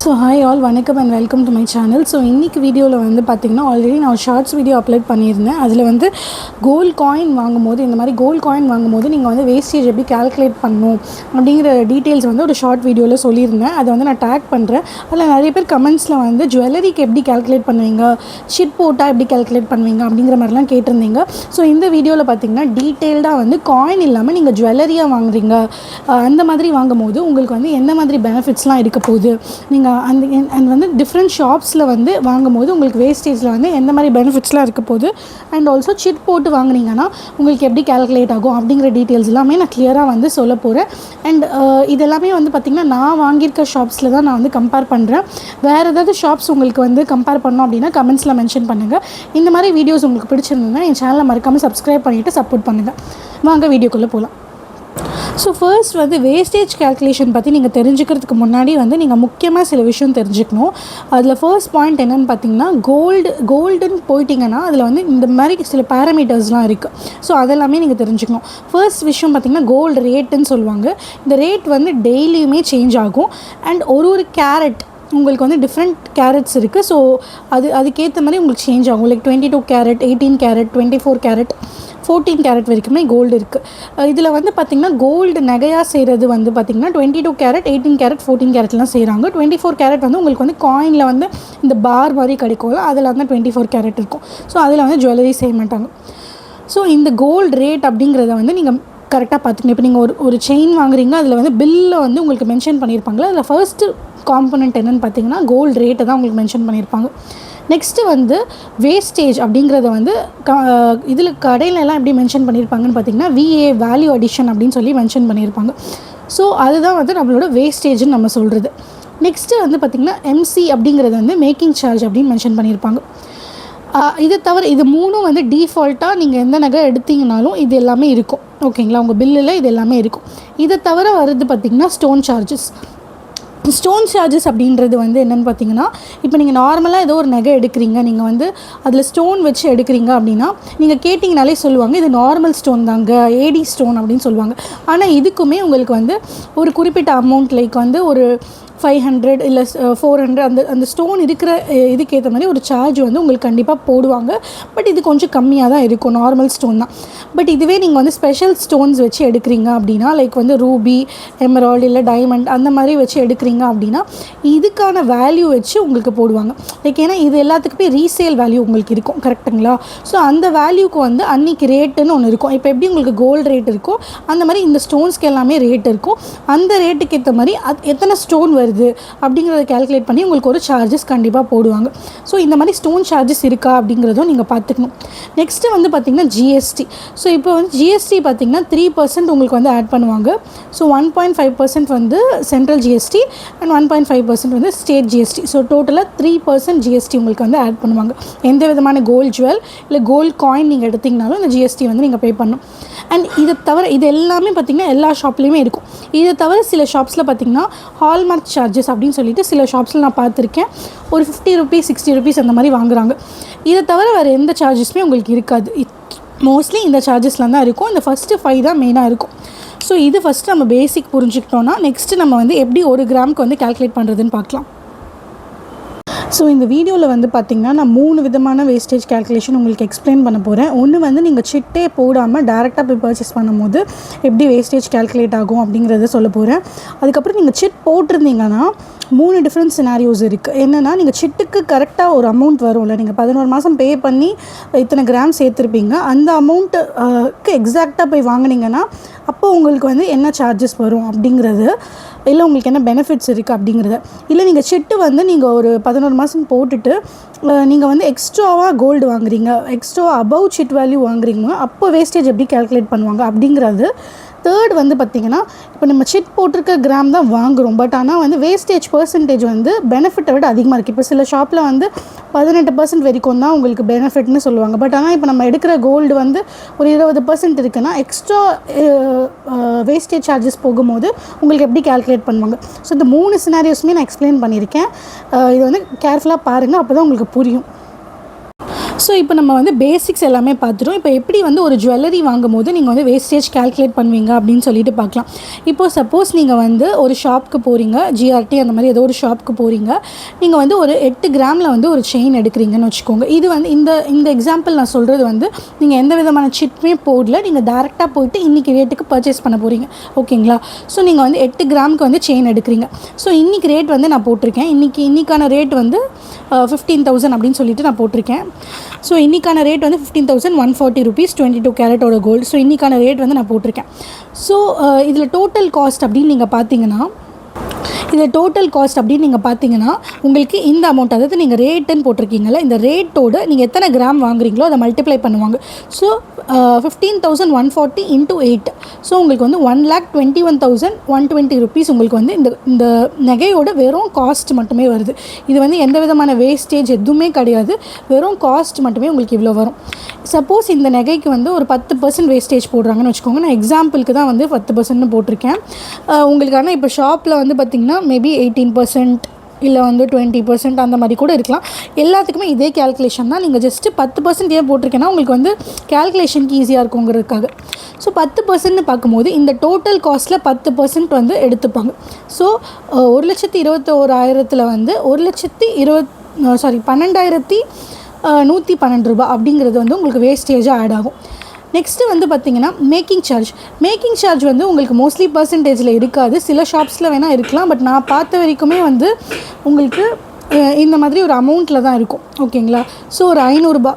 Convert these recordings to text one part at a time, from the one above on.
So hi all வணக்கம் and welcome to my channel. So இன்றைக்கி வீடியோவில் வந்து பார்த்திங்கன்னா ஆல்ரெடி நான் ஷார்ட்ஸ் வீடியோ அப்லோட் பண்ணியிருந்தேன். அதில் வந்து கோல்டு காயின் வாங்கும்போது இந்த மாதிரி கோல்டு காயின் வாங்கும்போது நீங்கள் வந்து வேஸ்டேஜ் எப்படி கால்குலேட் பண்ணணும் அப்படிங்கிற டீட்டெயில்ஸ் வந்து ஒரு ஷார்ட் வீடியோவில் சொல்லியிருந்தேன். அதை வந்து நான் டேக் பண்ணுறேன். அதில் நிறைய பேர் கமெண்ட்ஸில் வந்து ஜுவல்லரிக்கு எப்படி கால்குலேட் பண்ணுவீங்க, சிட் போட்டால் எப்படி கால்குலேட் பண்ணுவீங்க அப்படிங்கிற மாதிரிலாம் கேட்டிருந்தீங்க. ஸோ இந்த வீடியோவில் பார்த்திங்கன்னா டீட்டெயில்டாக வந்து காயின் இல்லாமல் நீங்கள் ஜுவல்லரியாக வாங்குறீங்க, அந்த மாதிரி வாங்கும்போது உங்களுக்கு வந்து எந்த மாதிரி பெனிஃபிட்ஸ்லாம் இருக்க போகுது, நீங்கள் அண்ட் வந்து டிஃப்ரெண்ட் ஷாப்ஸில் வந்து வாங்கும்போது உங்களுக்கு வேஸ்டேஜில் வந்து எந்த மாதிரி பெனிஃபிட்ஸ்லாம் இருக்க போகுது, அண்ட் ஆல்சோ சிட் போட்டு வாங்கினீங்கன்னா உங்களுக்கு எப்படி கால்குலேட் ஆகும் அப்படிங்கிற டீட்டெயில்ஸ் எல்லாமே நான் கிளியராக வந்து சொல்ல போகிறேன். அண்ட் இதெல்லாமே வந்து பார்த்திங்கன்னா நான் வாங்கியிருக்க ஷாப்ஸில் தான் நான் வந்து கம்பேர் பண்ணுறேன். வேறு ஏதாவது ஷாப்ஸ் உங்களுக்கு வந்து கம்பேர் பண்ணோம் அப்படின்னா கமெண்ட்ஸில் மென்ஷன் பண்ணுங்கள். இந்த மாதிரி வீடியோஸ் உங்களுக்கு பிடிச்சிருந்ததுன்னா என் சேனலை மறக்காமல் சப்ஸ்கிரைப் பண்ணிவிட்டு சப்போர்ட் பண்ணுங்கள். வாங்க வீடியோக்குள்ளே போகலாம். ஸோ ஃபர்ஸ்ட் வந்து வேஸ்டேஜ் கால்குலேஷன் பற்றி நீங்கள் தெரிஞ்சுக்கிறதுக்கு முன்னாடி வந்து நீங்கள் முக்கியமாக சில விஷயம் தெரிஞ்சுக்கணும். அதில் ஃபர்ஸ்ட் பாயிண்ட் என்னென்னு பார்த்தீங்கன்னா கோல்டுன்னு போயிட்டிங்கன்னா அதில் வந்து இந்த மாதிரி சில பேராமீட்டர்ஸ்லாம் இருக்குது. ஸோ அதெல்லாமே நீங்கள் தெரிஞ்சுக்கணும். ஃபர்ஸ்ட் விஷயம் பார்த்திங்கன்னா கோல்டு ரேட்டுன்னு சொல்லுவாங்க. இந்த ரேட் வந்து டெய்லியுமே சேஞ்ச் ஆகும். அண்ட் ஒரு கேரட் உங்களுக்கு வந்து டிஃப்ரெண்ட் கேரட்ஸ் இருக்குது. ஸோ அதுக்கேற்ற மாதிரி உங்களுக்கு சேஞ்ச் ஆகும். Like 22 carrot, 18 carrot, 24 carrot, 14 carrot வரைக்குமே கோல்டு இருக்குது. இதில் வந்து பார்த்திங்கன்னா கோல்டு நகையாக செய்கிறது வந்து பார்த்திங்கன்னா 22 கேரட், 18 கேரட், 14 கேரட்லாம் செய்கிறாங்க. 24 கேரட் வந்து உங்களுக்கு வந்து காயினில் வந்து இந்த பார் மாதிரி கிடைக்கும்ல, அதில் வந்து 24 கேரட் இருக்கும். ஸோ அதில் வந்து ஜுவல்லரி செய்ய மாட்டாங்க. ஸோ இந்த கோல்டு ரேட் அப்படிங்கிறத வந்து நீங்கள் கரெக்டாக பார்த்துக்கணும். இப்போ நீங்கள் ஒரு செயின் வாங்குறீங்க, அதில் வந்து பில்லில் வந்து உங்களுக்கு மென்ஷன் பண்ணியிருப்பாங்களா, அதில் ஃபர்ஸ்ட்டு காம்பனண்ட் என்னென்னு பார்த்தீங்கன்னா கோல்டு ரேட்டை தான் உங்களுக்கு மென்ஷன் பண்ணியிருப்பாங்க. நெக்ஸ்ட்டு வந்து வேஸ்டேஜ் அப்படிங்கிறத வந்து இதில் கடையிலலாம் எப்படி மென்ஷன் பண்ணியிருப்பாங்கன்னு பார்த்தீங்கன்னா VA வேல்யூ அடிஷன் அப்படின்னு சொல்லி மென்ஷன் பண்ணியிருப்பாங்க. ஸோ அதுதான் வந்து நம்மளோட வேஸ்டேஜ்னு நம்ம சொல்கிறது. நெக்ஸ்ட்டு வந்து பார்த்திங்கன்னா MC அப்படிங்கிறது வந்து மேக்கிங் சார்ஜ் அப்படின்னு மென்ஷன் பண்ணியிருப்பாங்க. இதை தவிர இது மூணும் வந்து டீஃபால்ட்டாக நீங்கள் எந்த நகை எடுத்திங்கனாலும் இது எல்லாமே இருக்கும். ஓகேங்களா, உங்கள் பில்லில் இது எல்லாமே இருக்கும். இதை தவிர வருது பார்த்திங்கன்னா ஸ்டோன் சார்ஜஸ் அப்படின்றது வந்து என்னென்னு பார்த்தீங்கன்னா, இப்போ நீங்கள் நார்மலாக ஏதோ ஒரு நகை எடுக்கிறீங்க, நீங்கள் வந்து அதில் ஸ்டோன் வச்சு எடுக்கிறீங்க அப்படின்னா நீங்கள் கேட்டிங்கனாலே சொல்லுவாங்க இது நார்மல் ஸ்டோன் தாங்க, AD ஸ்டோன் அப்படின்னு சொல்லுவாங்க. ஆனால் இதுக்குமே உங்களுக்கு வந்து ஒரு குறிப்பிட்ட அமௌண்ட், லைக் வந்து ஒரு 500 இல்லை 400 அந்த ஸ்டோன் இருக்கிற இதுக்கேற்ற மாதிரி ஒரு சார்ஜ் வந்து உங்களுக்கு கண்டிப்பாக போடுவாங்க. பட் இது கொஞ்சம் கம்மியாக தான் இருக்கும், நார்மல் ஸ்டோன் தான். பட் இதுவே நீங்கள் வந்து ஸ்பெஷல் ஸ்டோன்ஸ் வச்சு எடுக்கிறீங்க அப்படின்னா, லைக் வந்து ரூபி, எமரால்டு இல்லை டைமண்ட் அந்த மாதிரி வச்சு எடுக்கிறீங்க அப்படின்னா இதுக்கான வேல்யூ வச்சு உங்களுக்கு போடுவாங்க. லைக் ஏன்னா இது எல்லாத்துக்குமே ரீசேல் வேல்யூ உங்களுக்கு இருக்கும், கரெக்டுங்களா? ஸோ அந்த வேல்யூக்கு வந்து அன்றைக்கி ரேட்டுன்னு ஒன்று இருக்கும். இப்போ எப்படி உங்களுக்கு கோல்டு ரேட் இருக்கோ அந்த மாதிரி இந்த ஸ்டோன்ஸ்க்கு எல்லாமே ரேட் இருக்கும். அந்த ரேட்டுக்கு ஏற்ற மாதிரி எத்தனை ஸ்டோன் வருது அப்படிங்கிறத கால்குலேட் பண்ணி உங்களுக்கு ஒரு சார்ஜஸ் கண்டிப்பாக போடுவாங்க. ஸோ இந்த மாதிரி ஸ்டோன் சார்ஜஸ் இருக்கா அப்படிங்கிறதும் நீங்கள் பார்த்துக்கணும். நெக்ஸ்ட்டு வந்து பார்த்திங்கன்னா GST. ஸோ இப்போ வந்து GST பார்த்திங்கன்னா 3% உங்களுக்கு வந்து ஆட் பண்ணுவாங்க. ஸோ 1.5% வந்து சென்ட்ரல் GST அண்ட் 1.5% வந்து ஸ்டேட் GST. ஸோ டோட்டலாக 3% GST உங்களுக்கு வந்து ஆட் பண்ணுவாங்க. எந்த விதமான கோல்டு ஜுவல் இல்லை கோல்டு காயின் நீங்கள் எடுத்திங்கனாலும் இந்த GST வந்து நீங்கள் பே பண்ணணும். அண்ட் இதை தவிர இது எல்லாமே பார்த்திங்கன்னா எல்லா ஷாப்லேயுமே இருக்கும். இதை தவிர சில ஷாப்ஸில் பார்த்திங்கன்னா ஹால்மார்க் சார்ஜஸ் அப்படின்னு சொல்லிட்டு சில ஷாப்ஸில் நான் பார்த்துருக்கேன். ஒரு 50 ரூபீஸ் 60 ரூபீஸ் அந்த மாதிரி வாங்குறாங்க. இதை தவிர வேறு எந்த சார்ஜஸுமே உங்களுக்கு இருக்காது. மோஸ்ட்லி இந்த சார்ஜஸ்லாம் தான் இருக்கும். இந்த ஃபஸ்ட்டு 5 தான் மெயினாக இருக்கும். ஸோ இது ஃபஸ்ட்டு நம்ம பேசிக் புரிஞ்சுக்கிட்டோன்னா நெக்ஸ்ட்டு நம்ம வந்து எப்படி ஒரு கிராமுக்கு வந்து கால்குலேட் பண்ணுறதுன்னு பார்க்கலாம். ஸோ இந்த வீடியோவில் வந்து பார்த்திங்கன்னா நான் 3 விதமான வேஸ்டேஜ் கால்குலேஷன் உங்களுக்கு எக்ஸ்பிளைன் பண்ண போகிறேன். ஒன்று வந்து நீங்கள் சிட்டே போடாமல் டேரெக்டாக போய் பர்ச்சேஸ் பண்ணும்போது எப்படி வேஸ்டேஜ் கால்குலேட் ஆகும் அப்படிங்கிறத சொல்ல போகிறேன். அதுக்கப்புறம் நீங்கள் சிட் போட்டிருந்தீங்கன்னா 3 டிஃப்ரெண்ட் சினாரியோஸ் இருக்குது. என்னென்னா, நீங்கள் சிட்டுக்கு கரெக்டாக ஒரு அமௌண்ட் வரும்ல, நீங்கள் 11 மாதம் பே பண்ணி இத்தனை கிராம் சேர்த்துருப்பீங்க, அந்த அமௌண்ட்டுக்கு எக்ஸாக்டாக போய் வாங்கினீங்கன்னா அப்போ உங்களுக்கு வந்து என்ன சார்ஜஸ் வரும் அப்படிங்கிறது, இல்லை உங்களுக்கு என்ன பெனிஃபிட்ஸ் இருக்குது அப்படிங்கிறத. இல்லை நீங்கள் சிட்டு வந்து நீங்கள் ஒரு 11 மாதம் போட்டுட்டு நீங்கள் வந்து எக்ஸ்ட்ராவாக கோல்டு வாங்குறீங்க, எக்ஸ்ட்ரா அபவ் சிட் வேல்யூ வாங்குறீங்க, அப்போ வேஸ்டேஜ் எப்படி கால்குலேட் பண்ணுவாங்க அப்படிங்கிறது. தேர்ட் வந்து பார்த்திங்கன்னா, இப்போ நம்ம சிட் போட்டிருக்க கிராம் தான் வாங்குகிறோம், பட் ஆனால் வந்து வேஸ்டேஜ் பர்சன்டேஜ் வந்து பெனிஃபிட்டை விட அதிகமாக இருக்குது. இப்போ சில ஷாப்பில் வந்து 18% வரைக்கும் தான் உங்களுக்கு பெனிஃபிட்னு சொல்லுவாங்க. பட் ஆனால் இப்போ நம்ம எடுக்கிற கோல்டு வந்து ஒரு 20% இருக்குன்னா எக்ஸ்ட்ரா வேஸ்டேஜ் சார்ஜஸ் போகும்போது உங்களுக்கு எப்படி கால்குலேட் பண்ணுவாங்க. ஸோ இந்த 3 சினாரியோஸுமே நான் எக்ஸ்பிளைன் பண்ணியிருக்கேன். இது வந்து கேர்ஃபுல்லாக பாருங்கள், அப்போ தான் உங்களுக்கு புரியும். ஸோ இப்போ நம்ம வந்து பேசிக்ஸ் எல்லாமே பார்த்துட்டோம். இப்போ எப்படி வந்து ஒரு ஜுவல்லரி வாங்கும்போது நீங்கள் வந்து வேஸ்டேஜ் கால்குலேட் பண்ணுவீங்க அப்படின்னு சொல்லிட்டு பார்க்கலாம். இப்போது சப்போஸ் நீங்கள் வந்து ஒரு ஷாப்புக்கு போகிறீங்க, ஜிஆர்டி அந்த மாதிரி ஏதோ ஒரு ஷாப்புக்கு போகிறீங்க, நீங்கள் வந்து ஒரு 8 கிராமில் வந்து ஒரு செயின் எடுக்கிறீங்கன்னு வச்சுக்கோங்க. இது வந்து இந்த எக்ஸாம்பிள் நான் சொல்கிறது வந்து நீங்கள் எந்த விதமான சிட்டுமே போடல, நீங்கள் டேரெக்டாக போய்ட்டு இன்றைக்கி ரேட்டுக்கு பர்ச்சேஸ் பண்ண போகிறீங்க, ஓகேங்களா? ஸோ நீங்கள் வந்து 8 கிராமுக்கு வந்து செயின் எடுக்கிறீங்க. ஸோ இன்றைக்கி ரேட் வந்து நான் போட்டிருக்கேன், இன்றைக்கான ரேட் வந்து 15,000 அப்படின்னு சொல்லிட்டு நான் போட்டிருக்கேன். ஸோ இன்றைக்கான ரேட் வந்து 15,140 rupees 22 கேரட்டோட கோல்டு. ஸோ இன்றைக்கான ரேட் வந்து நான் போட்டிருக்கேன். ஸோ இதில் டோட்டல் காஸ்ட் அப்படின்னு நீங்கள் பார்த்தீங்கன்னா உங்களுக்கு இந்த அமௌண்ட், அதாவது நீங்கள் ரேட்டுன்னு போட்டிருக்கீங்களா, இந்த ரேட்டோட நீங்கள் எத்தனை கிராம் வாங்குறீங்களோ அதை மல்டிப்ளை பண்ணுவாங்க. ஸோ 15,140 × 8. ஸோ உங்களுக்கு வந்து 1,21,120 rupees உங்களுக்கு வந்து இந்த நகையோட வெறும் காஸ்ட் மட்டுமே வருது. இது வந்து எந்த விதமான வேஸ்டேஜ் எதுவுமே கிடையாது, வெறும் காஸ்ட் மட்டுமே உங்களுக்கு இவ்வளோ வரும். சப்போஸ் இந்த நகைக்கு வந்து ஒரு 10% வேஸ்டேஜ் போடுறாங்கன்னு வச்சுக்கோங்க. நான் எக்ஸாம்பிளுக்கு தான் வந்து 10% போட்டிருக்கேன் உங்களுக்கு. ஆனால் இப்போ ஷாப்பில் வந்து பார்த்திங்கன்னா மேபி 18% இல்லை வந்து 20% அந்த மாதிரி கூட இருக்கலாம். எல்லாத்துக்குமே இதே கேல்குலேஷன் தான். நீங்கள் ஜஸ்ட்டு 10% ஏன் போட்டிருக்கேன்னா உங்களுக்கு வந்து கேல்குலேஷனுக்கு ஈஸியாக இருக்குங்கிறதுக்காக. ஸோ 10%ன்னு பார்க்கும்போது இந்த டோட்டல் காஸ்ட்டில் 10% வந்து எடுத்துப்பாங்க. ஸோ 1,21,000 வந்து 12,112 ரூபா அப்படிங்கிறது வந்து உங்களுக்கு வேஸ்டேஜாக ஆட் ஆகும். நெக்ஸ்ட்டு வந்து பார்த்திங்கன்னா மேக்கிங் சார்ஜ் வந்து உங்களுக்கு மோஸ்ட்லி பர்சன்டேஜில் இருக்காது, சில ஷாப்ஸில் வேணால் இருக்கலாம். பட் நான் பார்த்த வரைக்குமே வந்து உங்களுக்கு இந்த மாதிரி ஒரு அமௌண்ட்டில் தான் இருக்கும், ஓகேங்களா? ஸோ ஒரு 500 ரூபா,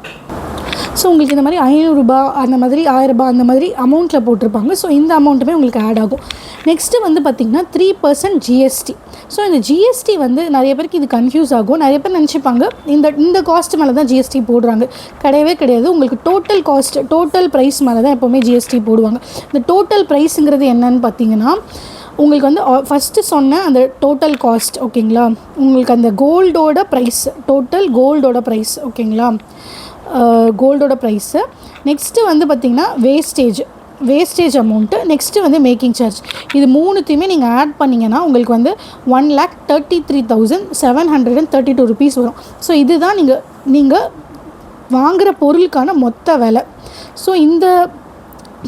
ஸோ உங்களுக்கு இந்த மாதிரி 500 ரூபா அந்த மாதிரி 1000 ரூபா அந்த மாதிரி அமௌண்ட்டில் போட்டிருப்பாங்க. ஸோ இந்த அமௌண்ட்டுமே உங்களுக்கு ஆட் ஆகும். நெக்ஸ்ட்டு வந்து பார்த்திங்கன்னா 3% ஜிஎஸ்டி. ஸோ இந்த ஜிஎஸ்டி வந்து நிறைய பேருக்கு இது கன்ஃபியூஸ் ஆகும். நிறைய பேர் நினச்சிப்பாங்க இந்த காஸ்ட் மேலே தான் ஜிஎஸ்டி போடுறாங்க. கிடையவே கிடையாது. உங்களுக்கு டோட்டல் ப்ரைஸ் மேலே தான் எப்போவுமே ஜிஎஸ்டி போடுவாங்க. இந்த டோட்டல் ப்ரைஸுங்கிறது என்னன்னு பார்த்தீங்கன்னா உங்களுக்கு வந்து ஃபஸ்ட்டு சொன்ன அந்த டோட்டல் காஸ்ட், ஓகேங்களா? உங்களுக்கு அந்த கோல்டோட ப்ரைஸ், டோட்டல் கோல்டோட ப்ரைஸ், ஓகேங்களா? கோல்டோட ப்ரைஸு. நெக்ஸ்ட்டு வந்து பார்த்திங்கன்னா வேஸ்டேஜ் அமௌண்ட்டு. நெக்ஸ்ட்டு வந்து மேக்கிங் சார்ஜ். இது மூணுத்தையுமே நீங்கள் ஆட் பண்ணிங்கன்னா உங்களுக்கு வந்து 1,33,732 rupees வரும். ஸோ இதுதான் நீங்கள் வாங்குகிற பொருளுக்கான மொத்த விலை. ஸோ இந்த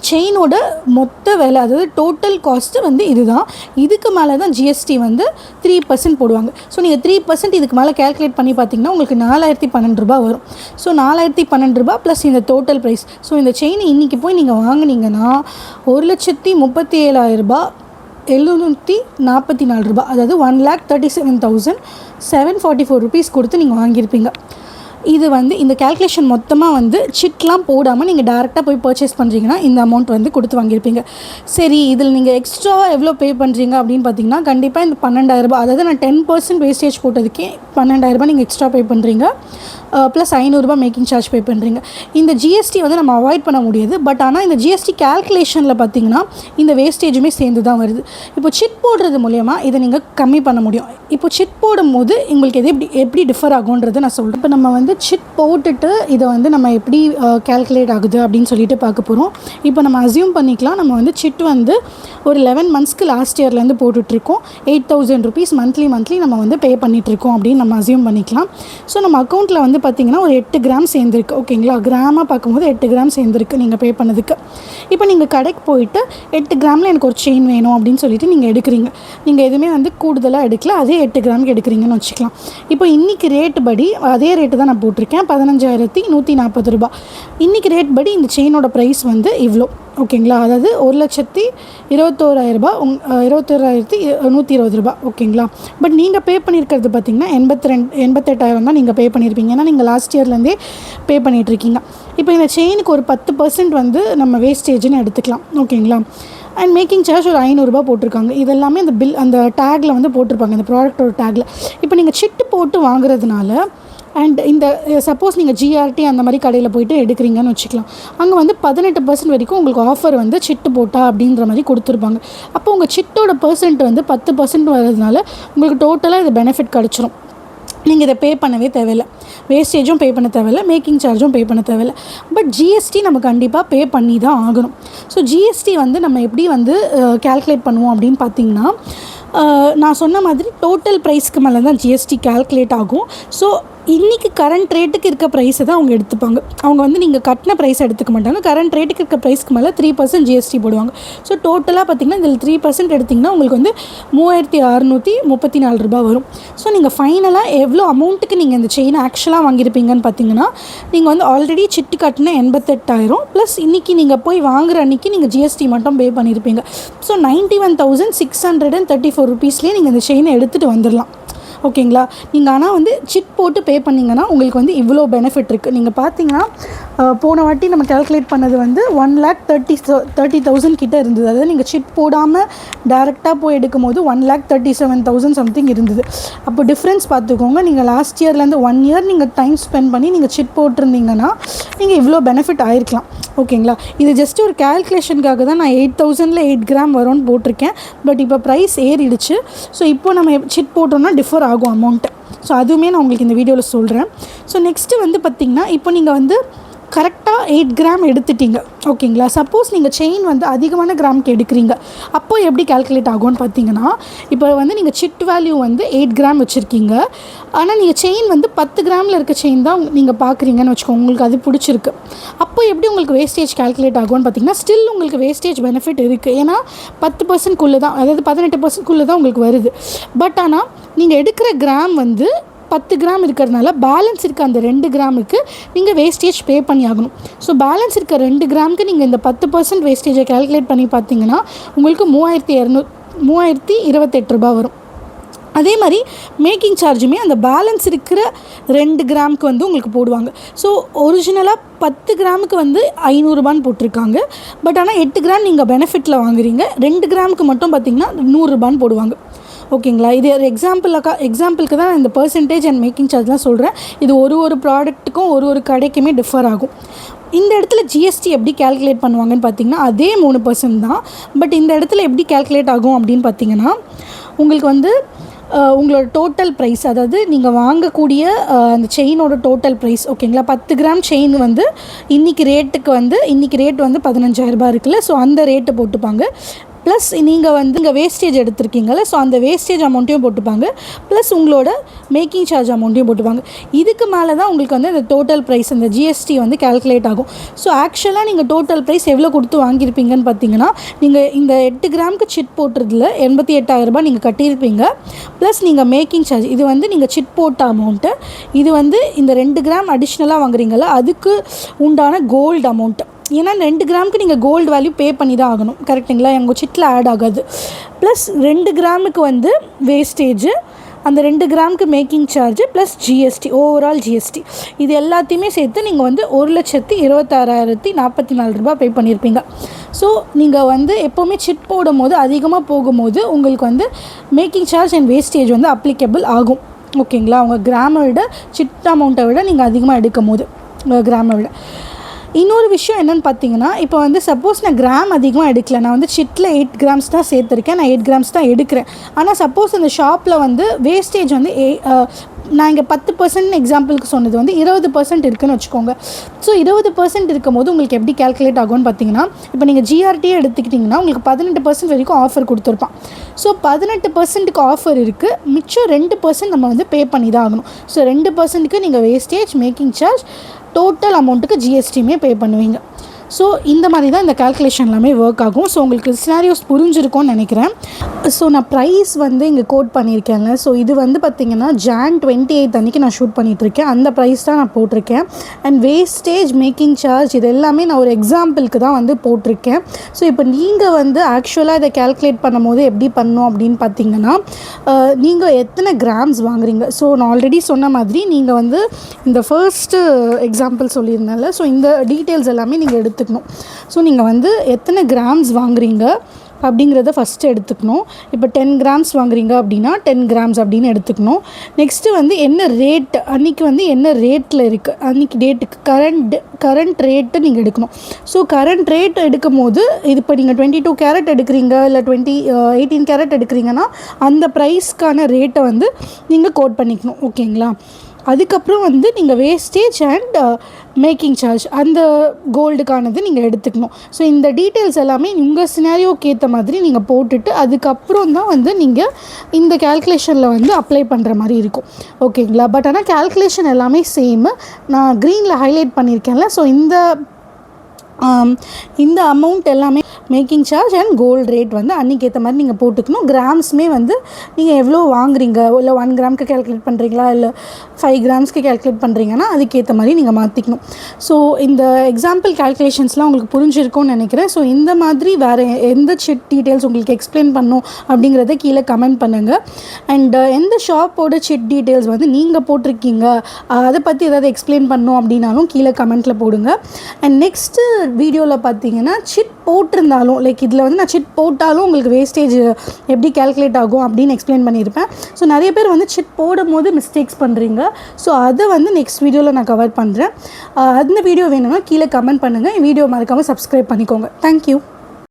செயினோட மொத்த விலை, அதாவது டோட்டல் காஸ்ட்டு வந்து இதுதான். இதுக்கு மேலே தான் ஜிஎஸ்டி வந்து 3% போடுவாங்க. ஸோ நீங்கள் 3% இதுக்கு மேலே கேல்குலேட் பண்ணி பார்த்தீங்கன்னா உங்களுக்கு 4,012 ரூபா வரும். ஸோ 4,012 ரூபா ப்ளஸ் இந்த டோட்டல் ப்ரைஸ். ஸோ இந்த செயின் இன்றைக்கி போய் நீங்கள் வாங்கினீங்கன்னா 1,37,744 ரூபா, அதாவது 1,37,744 rupees கொடுத்து நீங்கள் வாங்கியிருப்பீங்க. இது வந்து இந்த கேல்குலேஷன் மொத்தமாக வந்து சிட்லாம் போடாமல் நீங்கள் டேரெக்டாக போய் பர்ச்சேஸ் பண்ணுறீங்கன்னா இந்த அமௌண்ட் வந்து கொடுத்து வாங்கியிருப்பீங்க. சரி, இதில் நீங்கள் எக்ஸ்ட்ராவாக எவ்வளோ பே பண்ணுறீங்க அப்படின்னு பார்த்தீங்கன்னா கண்டிப்பாக இந்த 12,000 ரூபா, அதாவது நான் 10% வேஸ்டேஜ் போட்டதுக்கே 12,000 ரூபா நீங்கள் எக்ஸ்ட்ரா பே பண்ணுறீங்க. ப்ளஸ் 500 ரூபா மேக்கிங் சார்ஜ் பே பண்ணுறீங்க. இந்த ஜிஎஸ்டி வந்து நம்ம அவாய்ட் பண்ண முடியாது. பட் ஆனால் இந்த ஜிஎஸ்டி கேல்குலேஷனில் பார்த்தீங்கன்னா இந்த வேஸ்டேஜுமே சேர்ந்து தான் வருது. இப்போ சிட் போடுறது மூலயமா இதை நீங்கள் கம்மி பண்ண முடியும். இப்போ சிட் போடும்போது உங்களுக்கு எப்படி டிஃபர் ஆகுன்றது நான் சொல்கிறேன். இப்போ நம்ம வந்து சிட் போட்டுட்டு இதை வந்து நம்ம எப்படி கேல்குலேட் ஆகுது அப்படின்னு சொல்லிட்டு பார்க்க போகிறோம். இப்போ நம்ம அசியூம் பண்ணிக்கலாம், நம்ம வந்து சிட் வந்து ஒரு 11 monthsக்கு லாஸ்ட் இயர்லேருந்து போட்டுட்ருக்கோம். 8,000 rupees மந்த்லி நம்ம வந்து பே பண்ணிகிட்ருக்கோம் அப்படின்னு நம்ம அசியூம் பண்ணிக்கலாம். ஸோ நம்ம அக்கௌண்ட்டில் வந்து பார்த்திங்கன்னா ஒரு 8 கிராம் சேர்ந்துருக்கு, ஓகேங்களா? கிராமாக பார்க்கும்போது 8 கிராம் சேர்ந்துருக்கு நீங்கள் பே பண்ணதுக்கு. இப்போ நீங்கள் கடைக்கு போயிட்டு 8 கிராமில் எனக்கு ஒரு செயின் வேணும் அப்படின்னு சொல்லிட்டு நீங்கள் எடுக்கிறீங்க. நீங்கள் எதுவுமே வந்து கூடுதலாக எடுக்கல, அதே 8 கிராமுக்கு எடுக்கிறீங்கன்னு வச்சுக்கலாம். இப்போ இன்றைக்கி ரேட்டு படி அதே ரேட்டு தான் நான் போட்டிருக்கேன், 15,140 ரூபா. இன்றைக்கி ரேட் படி இந்த செயினோட ப்ரைஸ் வந்து இவ்வளோ, ஓகேங்களா? அதாவது 1,21,000 21,120 ரூபா, ஓகேங்களா? பட் நீங்கள் பே பண்ணியிருக்கிறது பார்த்திங்கன்னா 88,000 தான் நீங்கள் பே பண்ணியிருப்பீங்க. ஏன்னா நீங்கள் லாஸ்ட் இயர்லேருந்தே பே பண்ணிகிட்ருக்கீங்க. இப்போ இந்த செயினுக்கு ஒரு 10% வந்து நம்ம வேஸ்டேஜ்னு எடுத்துக்கலாம், ஓகேங்களா? அண்ட் மேக்கிங் சார்ஜ் ஒரு 500 ரூபா போட்டிருக்காங்க. இதெல்லாமே அந்த டேக்கில் வந்து போட்டிருப்பாங்க, இந்த ப்ராடக்டோட டேக்கில். இப்போ நீங்கள் சிட்டு போட்டு வாங்குறதுனால அண்ட் இந்த சப்போஸ் நீங்கள் ஜிஆர்டி அந்த மாதிரி கடையில் போய்ட்டு எடுக்கிறீங்கன்னு வச்சுக்கலாம், அங்கே வந்து 18% வரைக்கும் உங்களுக்கு ஆஃபர் வந்து சிட்டு போட்டா அப்படின்ற மாதிரி கொடுத்துருப்பாங்க. அப்போ உங்கள் சிட்டோட பர்சன்ட் வந்து 10% வர்றதுனால உங்களுக்கு டோட்டலாக இது பெனிஃபிட் கிடச்சிரும். நீங்கள் இதை பே பண்ணவே தேவையில்லை, வேஸ்டேஜும் பே பண்ண தேவையில்லை, மேக்கிங் சார்ஜும் பே பண்ண தேவையில்லை. பட் ஜிஎஸ்டி நம்ம கண்டிப்பாக பே பண்ணி தான் ஆகணும். ஸோ ஜிஎஸ்டி வந்து நம்ம எப்படி வந்து கேல்குலேட் பண்ணுவோம் அப்படின்னு பார்த்திங்கன்னா நான் சொன்ன மாதிரி டோட்டல் ப்ரைஸ்க்கு மேலே தான் ஜிஎஸ்டி கால்குலேட் ஆகும். ஸோ இன்றைக்கி கரண்ட் ரேட்டுக்கு இருக்க ப்ரைஸை தான் அவங்க எடுத்துப்பாங்க. அவங்க வந்து நீங்கள் கட்டின ப்ரைஸை எடுத்துக்க மாட்டாங்க. கரண்ட் ரேட்டுக்கு இருக்க ப்ரைஸ்க்கு மேலே 3% ஜிஎஸ்டி போடுவாங்க. ஸோ டோட்டலாக பார்த்திங்கன்னா இதில் 3% எடுத்திங்கன்னா உங்களுக்கு வந்து 3634 ரூபா வரும். ஸோ நீங்கள் ஃபைனலாக எவ்வளோ அமௌண்ட்டுக்கு நீங்கள் இந்த செயினை ஆக்சுவலாக வாங்கியிருப்பீங்கன்னு பார்த்தீங்கன்னா, நீங்கள் வந்து ஆல்ரெடி சிட்டு கட்டின 88,000 ப்ளஸ் இன்றைக்கி நீங்கள் போய் வாங்குகிற அன்றைக்கி நீங்கள் ஜிஎஸ்டி மட்டும் பே பண்ணியிருப்பீங்க. ஸோ 91,634 ருபீஸ்லேயே நீங்கள் இந்த செயினை எடுத்துகிட்டு வந்துடலாம். ஓகேங்களா? நீங்கள் ஆனால் வந்து சிட் போட்டு பே பண்ணிங்கன்னா உங்களுக்கு வந்து இவ்வளோ பெனிஃபிட் இருக்குது. நீங்கள் பார்த்தீங்கன்னா போன வாட்டி நம்ம கால்குலேட் பண்ணது வந்து 1,30,000 கிட்டே இருந்தது. அதாவது நீங்கள் சிட் போடாமல் டேரெக்டாக போய் எடுக்கும் போது 1,37,000 சம்திங் இருந்தது. அப்போ டிஃப்ரென்ஸ் பார்த்துக்கோங்க. நீங்கள் லாஸ்ட் இயர்லேருந்து 1 இயர் நீங்கள் டைம் ஸ்பெண்ட் பண்ணி நீங்கள் சிட் போட்டிருந்தீங்கன்னா நீங்கள் இவ்வளோ பெனிஃபிட் ஆகிருக்கலாம். ஓகேங்களா? இது ஜஸ்ட் ஒரு கால்குலேஷனுக்காக தான் நான் 8,000ல் 8 கிராம் வரும்னு போட்டிருக்கேன். பட் இப்போ ப்ரைஸ் ஏறிடுச்சு. ஸோ இப்போ நம்ம சிட் போட்டோம்னா டிஃபர் ஆகும் அமௌண்ட்டு. ஸோ அதுவுமே நான் உங்களுக்கு இந்த வீடியோவில் சொல்கிறேன். ஸோ நெக்ஸ்ட்டு வந்து பார்த்திங்கன்னா, இப்போ நீங்கள் வந்து கரெக்டாக 8 கிராம் எடுத்துட்டிங்க. ஓகேங்களா? சப்போஸ் நீங்கள் செயின் வந்து அதிகமான கிராமுக்கு எடுக்கிறீங்க, அப்போ எப்படி கால்குலேட் ஆகும்னு பார்த்தீங்கன்னா, இப்போ வந்து நீங்கள் சிட் வேல்யூ வந்து 8 கிராம் வச்சுருக்கீங்க. ஆனால் நீங்கள் செயின் வந்து 10 கிராமில் இருக்க செயின் தான் நீங்கள் பார்க்குறீங்கன்னு வச்சுக்கோங்க. உங்களுக்கு அது பிடிச்சிருக்கு. அப்போ எப்படி உங்களுக்கு வேஸ்டேஜ் கால்குலேட் ஆகும்னு பார்த்தீங்கன்னா, ஸ்டில் உங்களுக்கு வேஸ்டேஜ் பெனிஃபிட் இருக்குது. ஏன்னா 10% தான், அதாவது 18% தான் உங்களுக்கு வருது. பட் ஆனால் நீங்கள் எடுக்கிற கிராம் வந்து 10 கிராம் இருக்கிறதுனால பேலன்ஸ் இருக்க அந்த 2 கிராமுக்கு நீங்கள் வேஸ்டேஜ் பே பண்ணி ஆகணும். ஸோ பேலன்ஸ் இருக்க 2 கிராமுக்கு நீங்கள் இந்த 10% வேஸ்டேஜை கால்குலேட் பண்ணி பார்த்தீங்கன்னா உங்களுக்கு 3,228 ரூபா வரும். அதே மாதிரி மேக்கிங் சார்ஜுமே அந்த பேலன்ஸ் இருக்கிற 2 கிராமுக்கு வந்து உங்களுக்கு போடுவாங்க. ஸோ ஒரிஜினலாக 10 கிராமுக்கு வந்து 500 ரூபான்னு போட்டிருக்காங்க. பட் ஆனால் 8 கிராம் நீங்கள் பெனிஃபிட்டில் வாங்குறீங்க. 2 கிராமுக்கு மட்டும் பார்த்திங்கன்னா 100 ரூபான்னு போடுவாங்க. ஓகேங்களா? இது ஒரு எக்ஸாம்பிளுக்கு தான் இந்த பர்சன்டேஜ் அண்ட் மேக்கிங் சார்ஜ்லாம் சொல்கிறேன். இது ஒரு ப்ராடக்ட்டுக்கும் ஒரு கடைக்குமே டிஃபர் ஆகும். இந்த இடத்துல ஜிஎஸ்டி எப்படி கால்குலேட் பண்ணுவாங்கன்னு பார்த்தீங்கன்னா அதே 3% தான். பட் இந்த இடத்துல எப்படி கால்குலேட் ஆகும் அப்படின்னு பார்த்தீங்கன்னா, உங்களுக்கு வந்து உங்களோட டோட்டல் ப்ரைஸ், அதாவது நீங்கள் வாங்கக்கூடிய அந்த செயினோட டோட்டல் ப்ரைஸ். ஓகேங்களா? 10 கிராம் செயின் வந்து இன்றைக்கி ரேட் வந்து 15,000 ரூபாய் இருக்குல்ல. ஸோ அந்த ரேட்டை போட்டுப்பாங்க. ப்ளஸ் நீங்கள் வந்து இங்கே வேஸ்டேஜ் எடுத்திருக்கீங்கள, ஸோ அந்த வேஸ்டேஜ் அமௌண்ட்டையும் போட்டுப்பாங்க. ப்ளஸ் உங்களோட மேக்கிங் சார்ஜ் அமௌண்ட்டையும் போட்டுப்பாங்க. இதுக்கு மேலே தான் உங்களுக்கு வந்து அந்த டோட்டல் ப்ரைஸ், அந்த ஜிஎஸ்டி வந்து கால்குலேட் ஆகும். ஸோ ஆக்சுவலாக நீங்கள் டோட்டல் ப்ரைஸ் எவ்வளோ கொடுத்து வாங்கியிருப்பீங்கன்னு பார்த்தீங்கன்னா, நீங்கள் இந்த 8 கிராமுக்கு சிட் போட்டுறதுல 88,000 ரூபாய் நீங்கள் கட்டியிருப்பீங்க. ப்ளஸ் நீங்கள் மேக்கிங் சார்ஜ், இது வந்து நீங்கள் சிட் போட்ட அமௌண்ட்டு. இது வந்து இந்த 2 கிராம் அடிஷ்னலாக வாங்குறீங்களா, அதுக்கு உண்டான கோல்டு அமௌண்ட்டு. ஏன்னா 2 கிராமுக்கு நீங்கள் கோல்டு வேல்யூ பே பண்ணி தான் ஆகணும். கரெக்டுங்களா? எங்கள் சிட்டில் ஆட் ஆகாது. ப்ளஸ் 2 கிராமுக்கு வந்து வேஸ்டேஜு, அந்த 2 கிராமுக்கு making charge plus GST, overall GST, இது எல்லாத்தையுமே சேர்த்து நீங்கள் வந்து 1,26,044 ரூபாய் பே பண்ணியிருப்பீங்க. ஸோ நீங்கள் வந்து எப்போவுமே சிட் போடும் போது அதிகமாக போகும்போது உங்களுக்கு வந்து மேக்கிங் சார்ஜ் அண்ட் வேஸ்டேஜ் வந்து அப்ளிகபிள் ஆகும். ஓகேங்களா? உங்கள் கிராமை விட சிட் அமௌண்ட்டை விட நீங்கள் அதிகமாக எடுக்கும் போது கிராமை விட. இன்னொரு விஷயம் என்னென்னு பார்த்தீங்கன்னா, இப்போ வந்து சப்போஸ் நான் கிராம் அதிகமாக எடுக்கல, நான் வந்து சிட்டில் 8 கிராம்ஸ் தான் சேர்த்துருக்கேன், நான் 8 கிராம்ஸ் தான் எடுக்கிறேன். ஆனால் சப்போஸ் அந்த ஷாப்பில் வந்து வேஸ்டேஜ் வந்து நான் இங்கே 10% எக்ஸாம்பிளுக்கு சொன்னது வந்து 20% இருக்குதுன்னு வச்சுக்கோங்க. ஸோ 20% இருக்கும் போது உங்களுக்கு எப்படி கால்குலேட் ஆகும்னு பார்த்தீங்கன்னா, இப்போ நீங்கள் ஜிஆர்டியே எடுத்துக்கிட்டிங்கன்னா உங்களுக்கு 18% வரைக்கும் ஆஃபர் கொடுத்துருப்பான். ஸோ 18%க்கு ஆஃபர் இருக்குது, மிச்சம் 2% நம்ம வந்து பே பண்ணி தான் ஆகணும். ஸோ 2%க்கு நீங்கள் வேஸ்டேஜ், மேக்கிங் சார்ஜ், டோட்டல் அமௌண்ட்டுக்கு ஜிஎஸ்டியுமே பே பண்ணுவீங்க. ஸோ இந்த மாதிரி தான் இந்த கால்குலேஷன் எல்லாமே ஒர்க் ஆகும். ஸோ உங்களுக்கு சினாரியோஸ் புரிஞ்சிருக்கும்னு நினைக்கிறேன். ஸோ நான் ப்ரைஸ் வந்து இங்கே கோட் பண்ணியிருக்கேங்க. ஸோ இது வந்து பார்த்திங்கன்னா Jan 28 அன்றைக்கி நான் ஷூட் பண்ணிகிட்ருக்கேன். அந்த ப்ரைஸ் தான் நான் போட்டிருக்கேன். அண்ட் வேஸ்டேஜ், மேக்கிங் சார்ஜ், இது எல்லாமே நான் ஒரு எக்ஸாம்பிளுக்கு தான் வந்து போட்டிருக்கேன். ஸோ இப்போ நீங்கள் வந்து ஆக்சுவலாக இதை கால்குலேட் பண்ணும் போது எப்படி பண்ணணும் அப்படின்னு பார்த்தீங்கன்னா, நீங்கள் எத்தனை கிராம்ஸ் வாங்குறீங்க. ஸோ நான் ஆல்ரெடி சொன்ன மாதிரி நீங்கள் வந்து இந்த ஃபர்ஸ்ட்டு எக்ஸாம்பிள் சொல்லியிருந்தேன்ல, ஸோ இந்த டீட்டெயில்ஸ் எல்லாமே நீங்கள் எடுத்துக்கணும். ஸோ நீங்கள் வந்து எத்தனை கிராம்ஸ் வாங்குறீங்க அப்படிங்கிறத ஃபஸ்ட்டு எடுத்துக்கணும். இப்போ 10 கிராம்ஸ் வாங்குறீங்க அப்படின்னா 10 கிராம்ஸ் அப்படின்னு எடுத்துக்கணும். நெக்ஸ்ட்டு வந்து என்ன ரேட், அன்றைக்கி வந்து என்ன ரேட்டில் இருக்குது, அன்றைக்கி டேட்டுக்கு கரண்ட் ரேட்டு நீங்கள் எடுக்கணும். ஸோ கரண்ட் ரேட் எடுக்கும் போது, இது இப்போ நீங்கள் 22 கேரட் எடுக்கிறீங்க இல்லை 18 கேரட் எடுக்கிறீங்கன்னா அந்த ப்ரைஸ்க்கான ரேட்டை வந்து நீங்கள் கோட் பண்ணிக்கணும். ஓகேங்களா? அதுக்கப்புறம் வந்து நீங்கள் வேஸ்டேஜ் அண்ட் மேக்கிங் சார்ஜ் அந்த கோல்டுக்கானது நீங்கள் எடுத்துக்கணும். ஸோ இந்த டீட்டெயில்ஸ் எல்லாமே உங்கள் சினாரியோக்கு ஏற்ற மாதிரி நீங்கள் போட்டுட்டு அதுக்கப்புறம் தான் வந்து நீங்கள் இந்த கேல்குலேஷனில் வந்து அப்ளை பண்ணுற மாதிரி இருக்கும். ஓகேங்களா? பட் ஆனால் கேல்குலேஷன் எல்லாமே சேமு. நான் க்ரீனில் ஹைலைட் பண்ணியிருக்கேன்ல, ஸோ இந்த அமௌண்ட் எல்லாமே making charge and gold rate வந்து அன்றைக்கி ஏற்ற மாதிரி நீங்கள் போட்டுக்கணும். கிராம்ஸுமே வந்து நீங்கள் எவ்வளோ வாங்குறீங்க, இல்லை 1 கிராமுக்கு கேல்குலேட் பண்ணுறீங்களா இல்லை 5 கிராம்ஸ்க்கு கேல்குலேட் பண்ணுறீங்கன்னா அதுக்கேற்ற மாதிரி நீங்கள் மாற்றிக்கணும். ஸோ இந்த எக்ஸாம்பிள் கேல்குலேஷன்ஸ்லாம் உங்களுக்கு புரிஞ்சிருக்கும்னு நினைக்கிறேன். ஸோ இந்த மாதிரி வேறு எந்த சிட் டீட்டெயில்ஸ் உங்களுக்கு எக்ஸ்பிளைன் பண்ணணும் அப்படிங்கிறத கீழே கமெண்ட் பண்ணுங்கள். அண்ட் எந்த ஷாப்போட சிட் டீட்டெயில்ஸ் வந்து நீங்கள் போட்டிருக்கீங்க, அதை பற்றி ஏதாவது எக்ஸ்பிளைன் பண்ணணும் அப்படின்னாலும் கீழே கமெண்ட்டில் போடுங்க. அண்ட் நெக்ஸ்ட்டு வீடியோவில் பார்த்தீங்கன்னா சிட் போட்டிருந்தாலும் லைக் இதில் வந்து நான் சிட் போட்டாலும் உங்களுக்கு வேஸ்டேஜ் எப்படி கேல்குலேட் ஆகும் அப்படின்னு எக்ஸ்பிளைன் பண்ணியிருப்பேன். ஸோ நிறைய பேர் வந்து சிட் போடும் போது மிஸ்டேக்ஸ் பண்ணுறீங்க. ஸோ அதை வந்து நெக்ஸ்ட் வீடியோவில் நான் கவர் பண்ணுறேன். அந்த வீடியோ வேணும்னா கீழே கமெண்ட் பண்ணுங்கள். வீடியோ மறக்காமல் சப்ஸ்கிரைப் பண்ணிக்கோங்க. தேங்க்யூ.